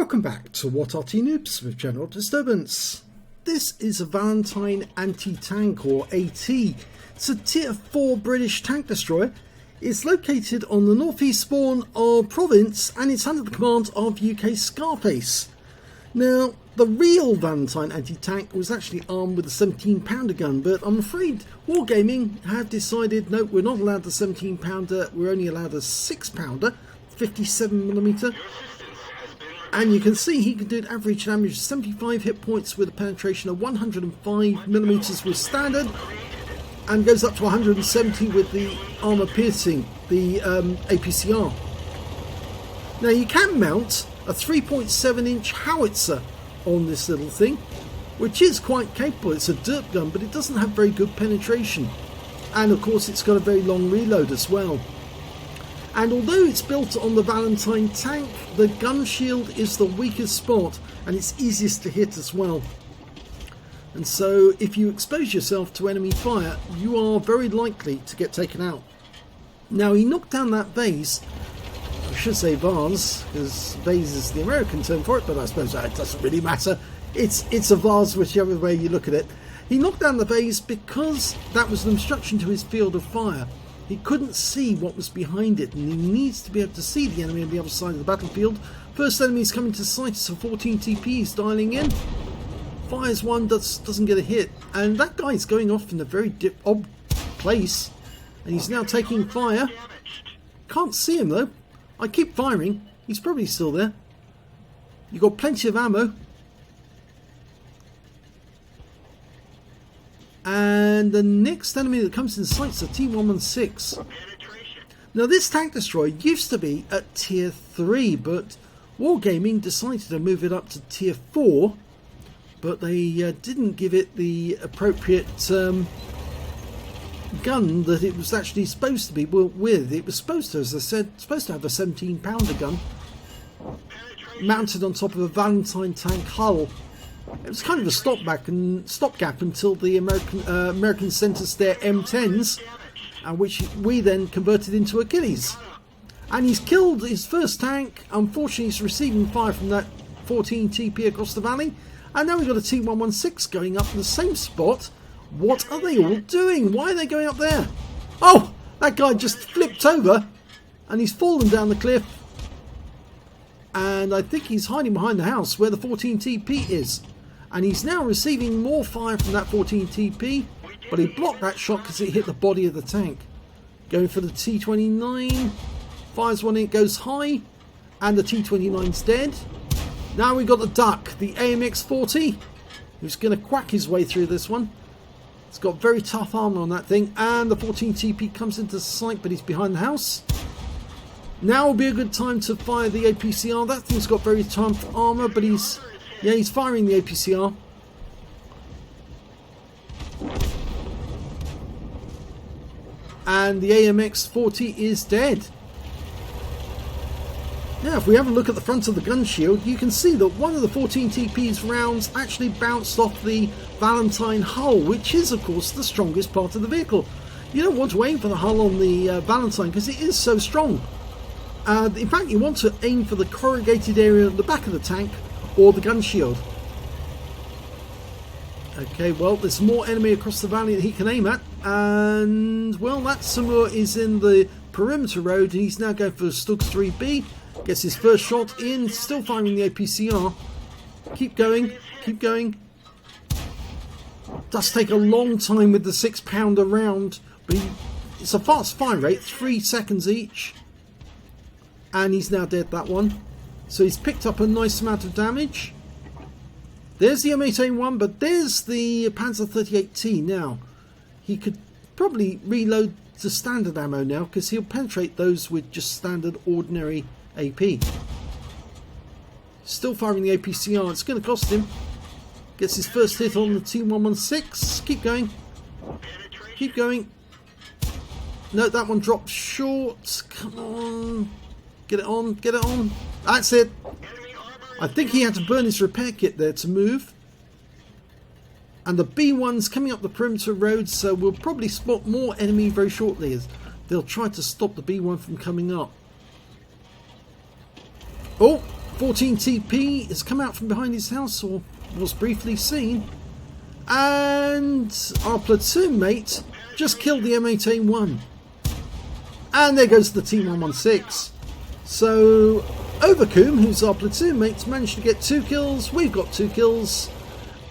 Welcome back to What Arty Noobs with General Disturbance. This is a Valentine anti-tank or AT. It's a tier 4 British tank destroyer. It's located on the northeast spawn of Province and it's under the command of UKSkaface. Now, the real Valentine anti-tank was actually armed with a 17-pounder gun, but I'm afraid Wargaming have decided, no, we're not allowed the 17-pounder, we're only allowed a 6-pounder, 57mm. And you can see he can do an average damage of 75 hit points with a penetration of 105mm with standard, and goes up to 170 with the armor piercing, the APCR. Now you can mount a 3.7-inch howitzer on this little thing, which is quite capable. It's a dirt gun, but it doesn't have very good penetration, and of course it's got a very long reload as well. And although it's built on the Valentine tank, the gun shield is the weakest spot and it's easiest to hit as well. And so if you expose yourself to enemy fire, you are very likely to get taken out. Now he knocked down that vase, I should say vase, because vase is the American term for it, but I suppose that doesn't really matter. It's a vase whichever way you look at it. He knocked down the vase because that was an obstruction to his field of fire. He couldn't see what was behind it, and he needs to be able to see the enemy on the other side of the battlefield. First enemy is coming to sight, so 14 TPs dialing in. Fires one, doesn't get a hit, and that guy's going off in a very odd place, and he's now taking fire. Can't see him though. I keep firing. He's probably still there. You've got plenty of ammo. And the next enemy that comes in sight is a T116. Now this tank destroyer used to be at tier 3, but Wargaming decided to move it up to tier 4, but they didn't give it the appropriate gun that it was actually supposed to be built with. It was supposed to, as I said, supposed to have a 17-pounder gun mounted on top of a Valentine tank hull. It was kind of a stopgap until the Americans sent us their M10s, which we then converted into Achilles. And he's killed his first tank. Unfortunately, he's receiving fire from that 14 TP across the valley. And now we've got a T116 going up in the same spot. What are they all doing? Why are they going up there? Oh, that guy just flipped over and he's fallen down the cliff. And I think he's hiding behind the house where the 14 TP is. And he's now receiving more fire from that 14 TP, but he blocked that shot because it hit the body of the tank. Going for the T29, fires one, it goes high, and the T29's dead. Now we've got the duck, the AMX-40, who's going to quack his way through this one. It's got very tough armor on that thing, and the 14 TP comes into sight, but he's behind the house. Now will be a good time to fire the APCR. That thing's got very tough armor, but he's firing the APCR. And the AMX-40 is dead. Now, if we have a look at the front of the gun shield, you can see that one of the 14 TP's rounds actually bounced off the Valentine hull, which is, of course, the strongest part of the vehicle. You don't want to aim for the hull on the Valentine because it is so strong. In fact, you want to aim for the corrugated area at the back of the tank or the gun shield. Okay, well, there's more enemy across the valley that he can aim at, and well, that Samur is in the perimeter road and he's now going for Stugs 3B. Gets his first shot in, still firing the APCR. Keep going, keep going. Does take a long time with the 6-pounder round, but it's a fast fire rate, 3 seconds each. And he's now dead, that one. So he's picked up a nice amount of damage. There's the M8A1, but there's the Panzer 38T now. He could probably reload to standard ammo now, because he'll penetrate those with just standard ordinary AP. Still firing the APCR. It's going to cost him. Gets his first hit on the T116. Keep going. Keep going. No, that one dropped short. Come on. Get it on. Get it on. That's it. I think he had to burn his repair kit there to move. And the B1's coming up the perimeter road, so we'll probably spot more enemy very shortly as they'll try to stop the B1 from coming up. Oh, 14 TP has come out from behind his house, or was briefly seen, and our platoon mate just killed the M8A1. And there goes the Team 116. So Overcoom, who's our platoon mate, managed to get 2 kills. We've got 2 kills.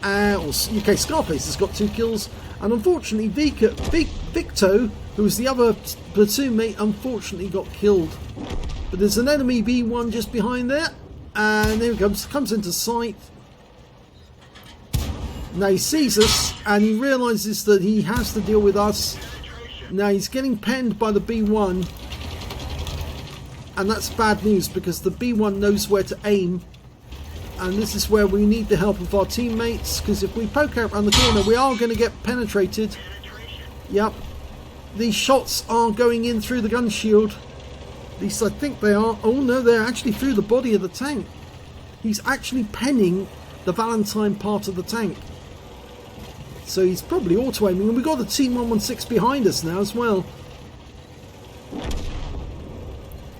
UKSkaface has got 2 kills. And unfortunately, Victo, who was the other platoon mate, unfortunately got killed. But there's an enemy B1 just behind there. And there he comes into sight. Now he sees us and he realises that he has to deal with us. Now he's getting penned by the B1. And that's bad news because the B1 knows where to aim. And this is where we need the help of our teammates, because if we poke out around the corner, we are going to get penetrated. Yep. These shots are going in through the gun shield. At least I think they are. Oh no, they're actually through the body of the tank. He's actually penning the Valentine part of the tank. So he's probably auto-aiming. And we've got the Team 116 behind us now as well.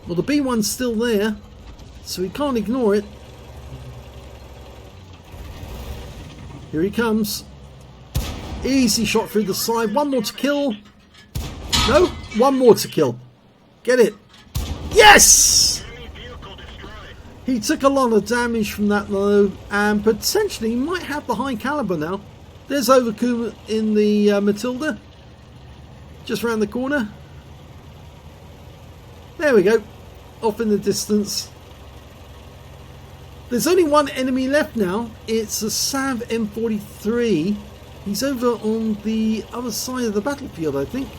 Well, the B1's still there, so we can't ignore it. Here he comes. Easy shot through the side. One more to kill. No, one more to kill. Get it. Yes! He took a lot of damage from that though, and potentially might have the high caliber now. There's Overcoom in the Matilda. Just around the corner. There we go. Off in the distance. There's only one enemy left now. It's a Sav M43. He's over on the other side of the battlefield, I think.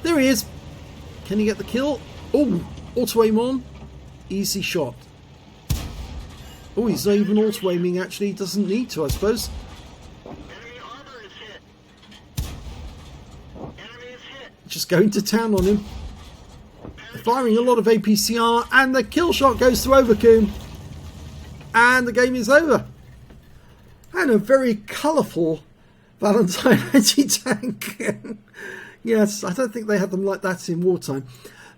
There he is. Can he get the kill? Oh, auto-aim on. Easy shot. Oh, he's not even auto-aiming actually. He doesn't need to, I suppose. Just going to town on him. Firing a lot of APCR, and the kill shot goes to Overcoom. And the game is over. And a very colourful Valentine anti-tank. Yes, I don't think they had them like that in wartime.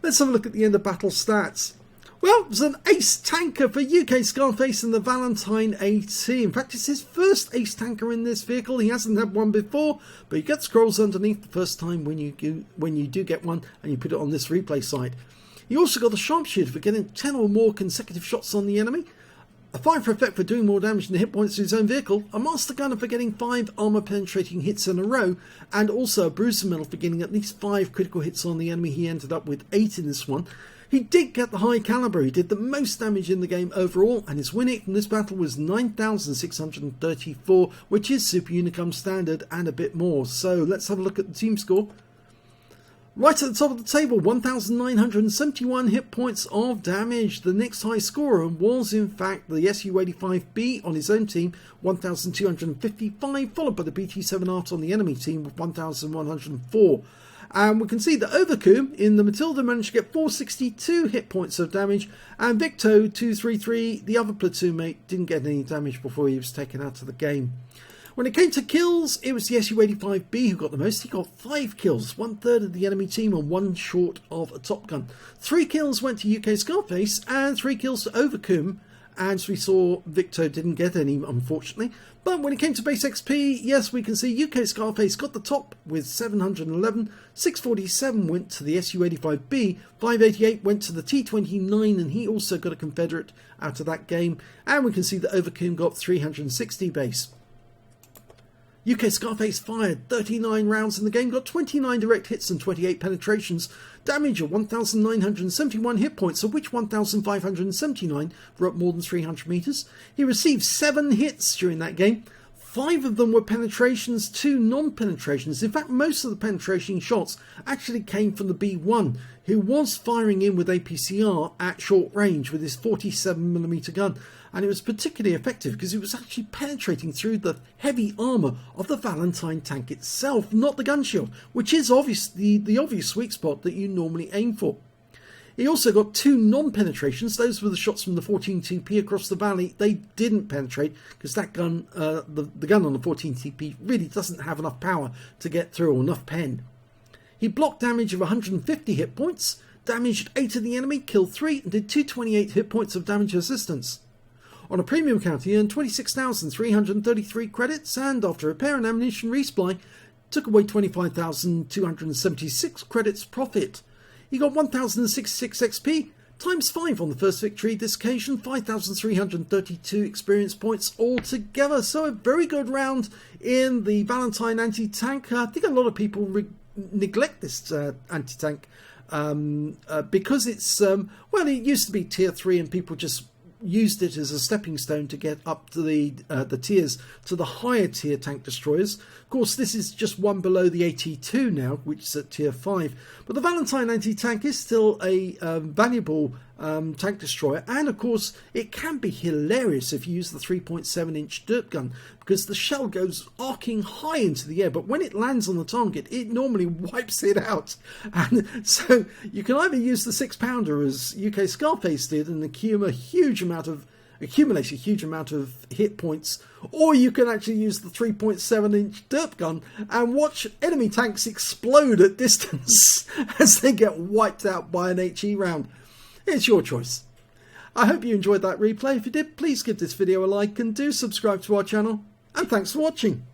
Let's have a look at the end of battle stats. Well, it was an ace tanker for UKSkaface and the Valentine AT. In fact, it's his first ace tanker in this vehicle. He hasn't had one before, but you get scrolls underneath the first time when you do get one, and you put it on this replay site. He also got the sharpshooter for getting 10 or more consecutive shots on the enemy, a fire for effect for doing more damage than the hit points to his own vehicle, a master gunner for getting 5 armor penetrating hits in a row, and also a bruiser medal for getting at least 5 critical hits on the enemy. He ended up with 8 in this one. He did get the high caliber. He did the most damage in the game overall, and his win rate from this battle was 9,634, which is Super Unicum standard and a bit more. So let's have a look at the team score. Right at the top of the table, 1,971 hit points of damage. The next high scorer was in fact the Su-85B on his own team, 1,255, followed by the BT-7 Art on the enemy team with 1,104. And we can see that Overcoom in the Matilda managed to get 462 hit points of damage, and Victo 233, the other platoon mate, didn't get any damage before he was taken out of the game. When it came to kills, it was the Su-85B who got the most. He got 5 kills, 1/3 of the enemy team and 1 short of a Top Gun. 3 kills went to UKSkaface and 3 kills to Overcoom. As we saw, Victo didn't get any, unfortunately. But when it came to base XP, yes, we can see UKSkaface got the top with 711, 647 went to the Su-85B, 588 went to the T-29, and he also got a Confederate out of that game. And we can see that Overcoom got 360 base. UKSkaface fired 39 rounds in the game, got 29 direct hits and 28 penetrations, damage of 1,971 hit points, of which 1,579 were up more than 300 meters. He received 7 hits during that game. 5 of them were penetrations, 2 non-penetrations. In fact, most of the penetration shots actually came from the B1, who was firing in with APCR at short range with his 47mm gun. And it was particularly effective because it was actually penetrating through the heavy armour of the Valentine tank itself, not the gun shield, which is obviously the obvious sweet spot that you normally aim for. He also got 2 non-penetrations. Those were the shots from the 14TP across the valley. They didn't penetrate because that gun, the gun on the 14TP really doesn't have enough power to get through, or enough pen. He blocked damage of 150 hit points, damaged 8 of the enemy, killed 3 and did 228 hit points of damage resistance. On a premium count he earned 26,333 credits, and after repair and ammunition resupply took away 25,276 credits profit. He got 1,066 XP, times 5 on the first victory this occasion, 5,332 experience points altogether. So a very good round in the Valentine anti-tank. I think a lot of people neglect this anti-tank because it's, well, it used to be tier 3 and people just used it as a stepping stone to get up to the tiers to the higher tier tank destroyers. Of course, this is just one below the AT2 now, which is at tier 5. But the Valentine anti-tank is still a valuable tank destroyer, and of course it can be hilarious if you use the 3.7-inch dirt gun, because the shell goes arcing high into the air, but when it lands on the target it normally wipes it out. And so you can either use the 6-pounder as UKSkaface did and accumulate a huge amount of hit points, or you can actually use the 3.7-inch dirt gun and watch enemy tanks explode at distance as they get wiped out by an HE round. It's your choice. I hope you enjoyed that replay. If you did, please give this video a like and do subscribe to our channel, and thanks for watching.